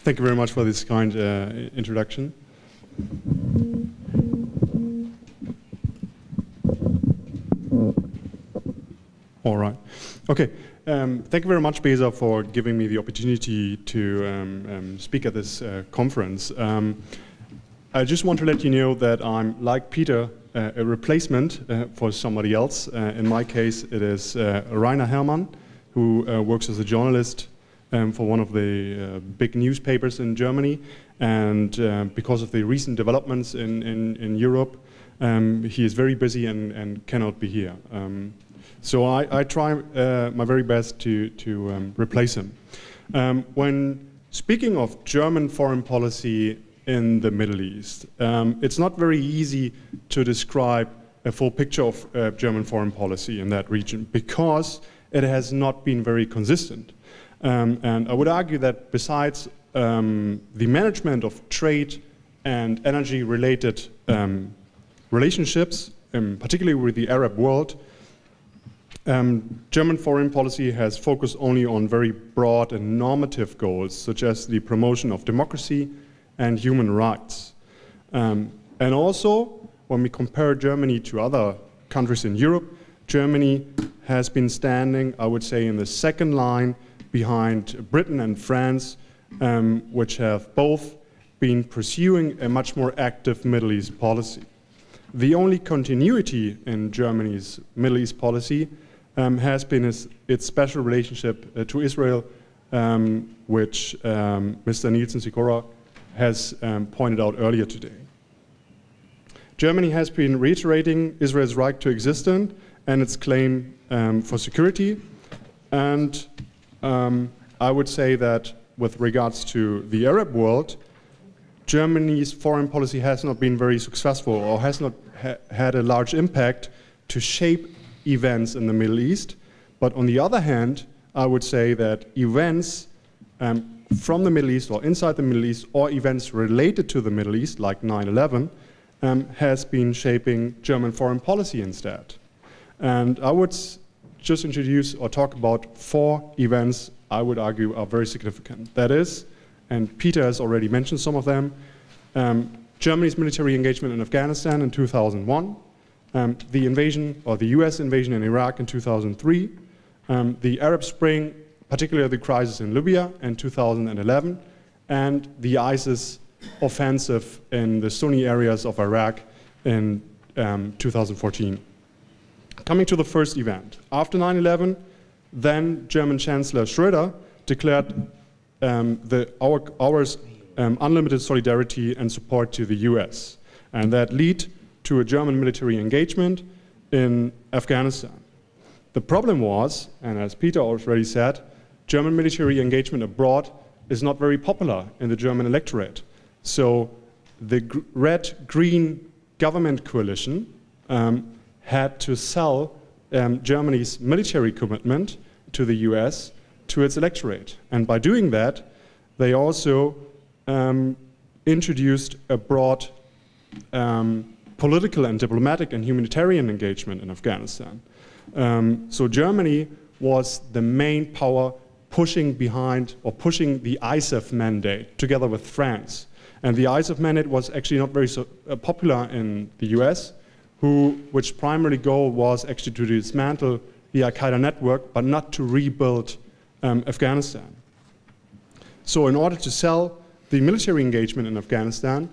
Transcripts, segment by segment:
Thank you very much for this kind introduction. All right. Okay. Thank you very much, Beza, for giving me the opportunity to speak at this conference. I just want to let you know that I'm, like Peter, a replacement for somebody else. In my case, it is Rainer Herrmann, who works as a journalist for one of the big newspapers in Germany. And because of the recent developments in Europe, he is very busy and cannot be here. So I try my very best to replace him. When speaking of German foreign policy in the Middle East, it's not very easy to describe a full picture of German foreign policy in that region because it has not been very consistent. And I would argue that besides the management of trade and energy-related relationships, particularly with the Arab world, German foreign policy has focused only on very broad and normative goals, such as the promotion of democracy and human rights. And also, when we compare Germany to other countries in Europe, Germany has been standing, I would say, in the second line behind Britain and France, which have both been pursuing a much more active Middle East policy. The only continuity in Germany's Middle East policy has been its special relationship to Israel, which Mr. Nielsen Sikora has pointed out earlier today. Germany has been reiterating Israel's right to existence and its claim for security. And I would say that with regards to the Arab world, Germany's foreign policy has not been very successful or has not had a large impact to shape events in the Middle East. But on the other hand, I would say that events from the Middle East or inside the Middle East or events related to the Middle East, like 9/11, has been shaping German foreign policy instead. And I would just introduce or talk about 4 events I would argue are very significant. That is, and Peter has already mentioned some of them, Germany's military engagement in Afghanistan in 2001, the invasion, or the US invasion in Iraq in 2003, the Arab Spring, particularly the crisis in Libya in 2011, and the ISIS offensive in the Sunni areas of Iraq in 2014. Coming to the first event. After 9/11, then German Chancellor Schröder declared our unlimited solidarity and support to the US. And that led to a German military engagement in Afghanistan. The problem was, and as Peter already said, German military engagement abroad is not very popular in the German electorate. So the red-green government coalition had to sell Germany's military commitment to the US to its electorate. And by doing that, they also introduced a broad political and diplomatic and humanitarian engagement in Afghanistan. So Germany was the main power pushing behind or pushing the ISAF mandate together with France. And the ISAF mandate was actually not very popular in the US, which primary goal was actually to dismantle the Al-Qaeda network, but not to rebuild Afghanistan. So in order to sell the military engagement in Afghanistan,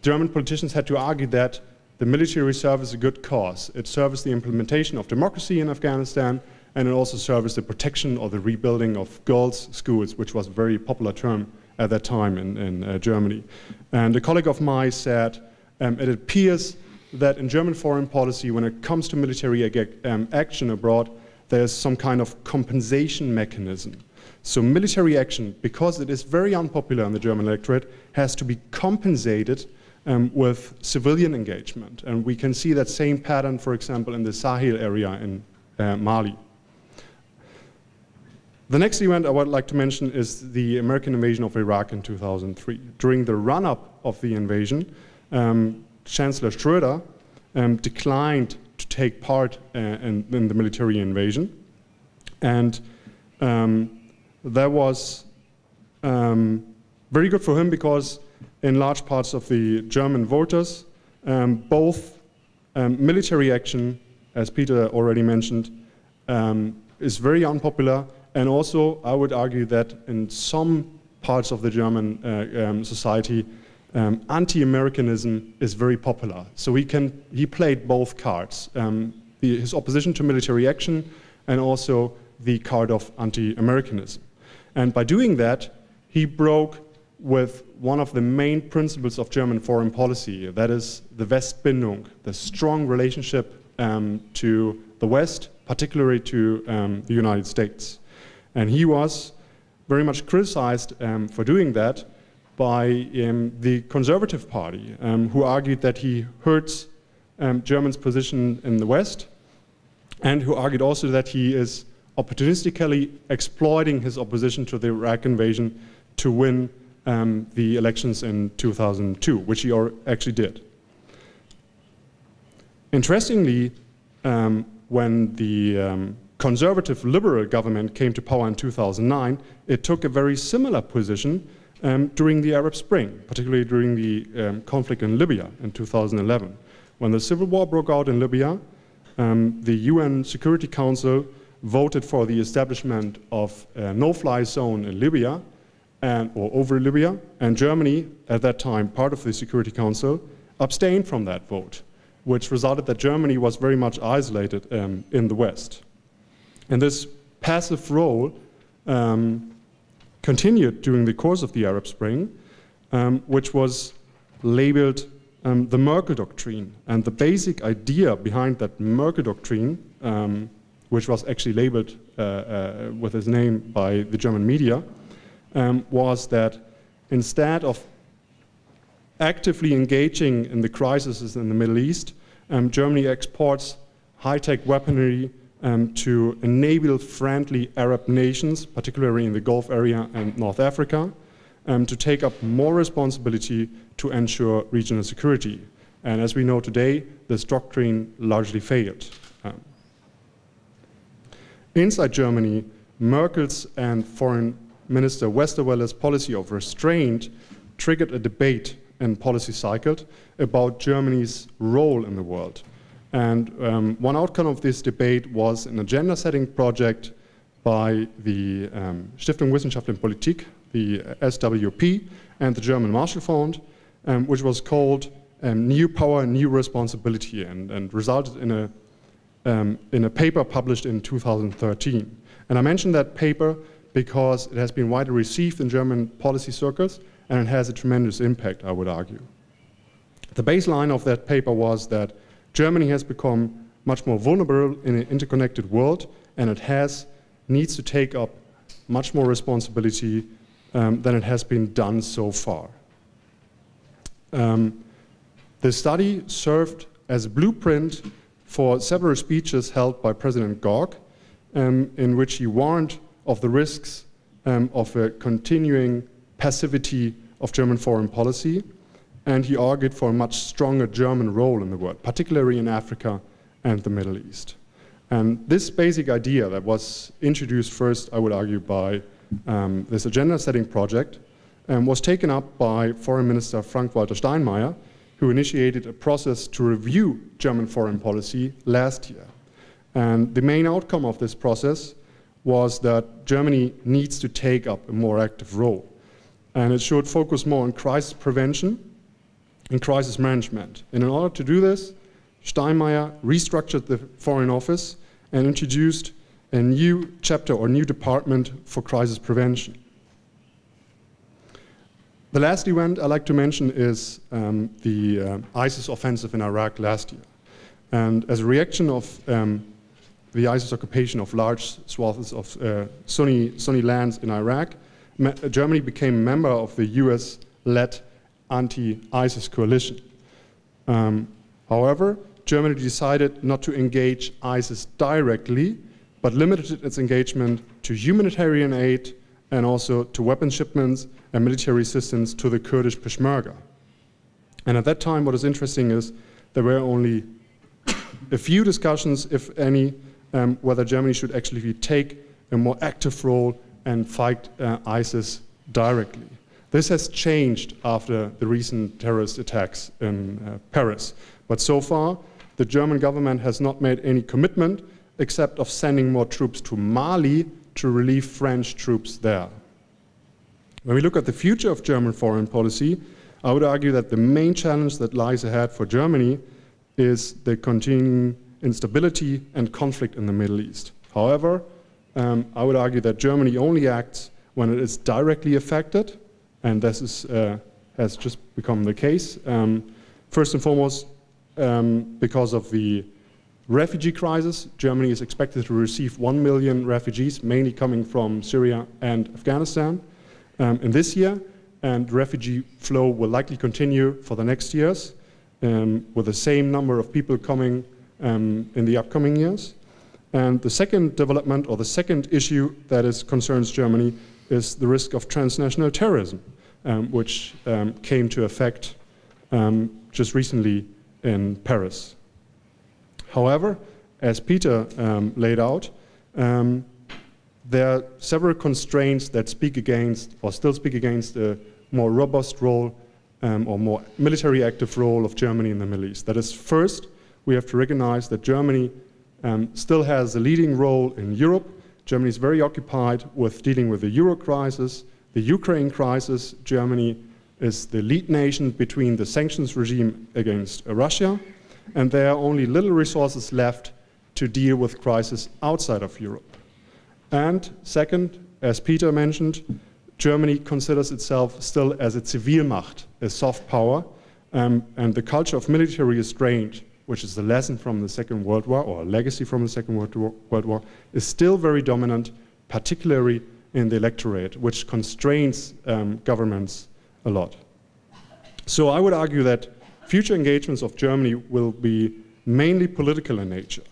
German politicians had to argue that the military serves a good cause. It serves the implementation of democracy in Afghanistan, and it also serves the protection or the rebuilding of girls' schools, which was a very popular term at that time in Germany. And a colleague of mine said, it appears that in German foreign policy, when it comes to military action abroad, there's some kind of compensation mechanism. So military action, because it is very unpopular in the German electorate, has to be compensated with civilian engagement. And we can see that same pattern, for example, in the Sahel area in Mali. The next event I would like to mention is the American invasion of Iraq in 2003. During the run-up of the invasion, Chancellor Schröder declined to take part in the military invasion. And there was Very good for him because in large parts of the German voters, both military action, as Peter already mentioned, is very unpopular, and also I would argue that in some parts of the German society, anti-Americanism is very popular. So he played both cards, his opposition to military action and also the card of anti-Americanism. And by doing that, he broke with one of the main principles of German foreign policy, that is the Westbindung, the strong relationship to the West, particularly to the United States. And he was very much criticized for doing that by the Conservative Party, who argued that he hurts Germany's position in the West, and who argued also that he is opportunistically exploiting his opposition to the Iraq invasion to win the elections in 2002, which he actually did. Interestingly, when the conservative liberal government came to power in 2009, it took a very similar position during the Arab Spring, particularly during the conflict in Libya in 2011. When the civil war broke out in Libya, the UN Security Council voted for the establishment of a no-fly zone in Libya, or over Libya, and Germany, at that time part of the Security Council, abstained from that vote, which resulted that Germany was very much isolated in the West. And this passive role continued during the course of the Arab Spring, which was labeled the Merkel Doctrine. And the basic idea behind that Merkel Doctrine, which was actually labeled with his name by the German media, was that instead of actively engaging in the crises in the Middle East, Germany exports high-tech weaponry to enable friendly Arab nations, particularly in the Gulf area and North Africa, to take up more responsibility to ensure regional security. And as we know today, this doctrine largely failed. Inside Germany, Merkel's and Foreign Minister Westerwelle's policy of restraint triggered a debate in policy cycles about Germany's role in the world. And one outcome of this debate was an agenda-setting project by the Stiftung Wissenschaft und Politik, the SWP, and the German Marshall Fund, which was called New Power, New Responsibility, and resulted in a paper published in 2013. And I mentioned that paper because it has been widely received in German policy circles, and it has a tremendous impact, I would argue. The baseline of that paper was that Germany has become much more vulnerable in an interconnected world, and it needs to take up much more responsibility than it has been done so far. The study served as a blueprint for several speeches held by President Gauck, in which he warned of the risks of a continuing passivity of German foreign policy, and he argued for a much stronger German role in the world, particularly in Africa and the Middle East. And this basic idea that was introduced first, I would argue, by this agenda-setting project, was taken up by Foreign Minister Frank-Walter Steinmeier, who initiated a process to review German foreign policy last year. And the main outcome of this process was that Germany needs to take up a more active role. And it should focus more on crisis prevention and crisis management. And in order to do this, Steinmeier restructured the Foreign Office and introduced a new chapter or new department for crisis prevention. The last event I'd like to mention is the ISIS offensive in Iraq last year. And as a reaction of the ISIS occupation of large swaths of Sunni lands in Iraq, Germany became a member of the US-led anti-ISIS coalition. However, Germany decided not to engage ISIS directly, but limited its engagement to humanitarian aid and also to weapon shipments and military assistance to the Kurdish Peshmerga. And at that time, what is interesting is there were only a few discussions, if any, whether Germany should actually take a more active role and fight ISIS directly. This has changed after the recent terrorist attacks in Paris. But so far, the German government has not made any commitment except of sending more troops to Mali to relieve French troops there. When we look at the future of German foreign policy, I would argue that the main challenge that lies ahead for Germany is the continuing instability and conflict in the Middle East. However, I would argue that Germany only acts when it is directly affected, and this is, has just become the case. First and foremost, because of the refugee crisis, Germany is expected to receive 1 million refugees, mainly coming from Syria and Afghanistan, in this year, and refugee flow will likely continue for the next years, with the same number of people coming in the upcoming years. And the second development, or the second issue that concerns Germany, is the risk of transnational terrorism, which came to effect just recently in Paris. However, as Peter laid out, there are several constraints that speak against, or still speak against, a more robust role or more military active role of Germany in the Middle East. That is, first, we have to recognize that Germany still has a leading role in Europe. Germany is very occupied with dealing with the Euro crisis, the Ukraine crisis. Germany is the lead nation between the sanctions regime against Russia, and there are only little resources left to deal with crises outside of Europe. And second, as Peter mentioned, Germany considers itself still as a Zivilmacht, a soft power, and the culture of military restraint, which is the lesson from the Second World War, or a legacy from the Second World War, is still very dominant, particularly in the electorate, which constrains governments a lot. So I would argue that future engagements of Germany will be mainly political in nature.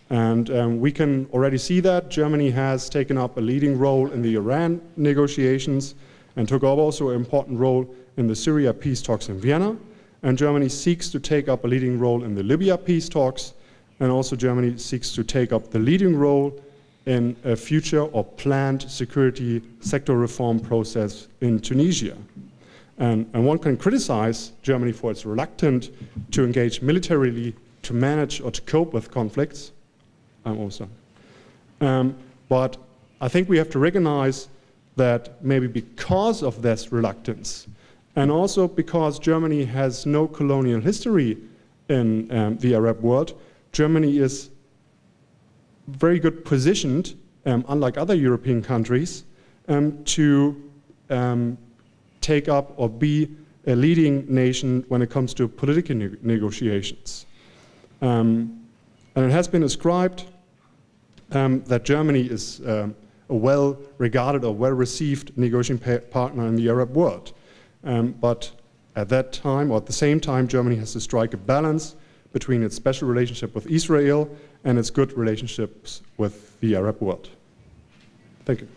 And we can already see that Germany has taken up a leading role in the Iran negotiations and took up also an important role in the Syria peace talks in Vienna. And Germany seeks to take up a leading role in the Libya peace talks, and also Germany seeks to take up the leading role in a future or planned security sector reform process in Tunisia. And one can criticize Germany for its reluctance to engage militarily to manage or to cope with conflicts. But I think we have to recognize that maybe because of this reluctance, and also because Germany has no colonial history in the Arab world, Germany is very good positioned, unlike other European countries, to take up or be a leading nation when it comes to political negotiations. And it has been ascribed that Germany is a well-regarded or well-received negotiating partner in the Arab world. But at that time, or at the same time, Germany has to strike a balance between its special relationship with Israel and its good relationships with the Arab world. Thank you.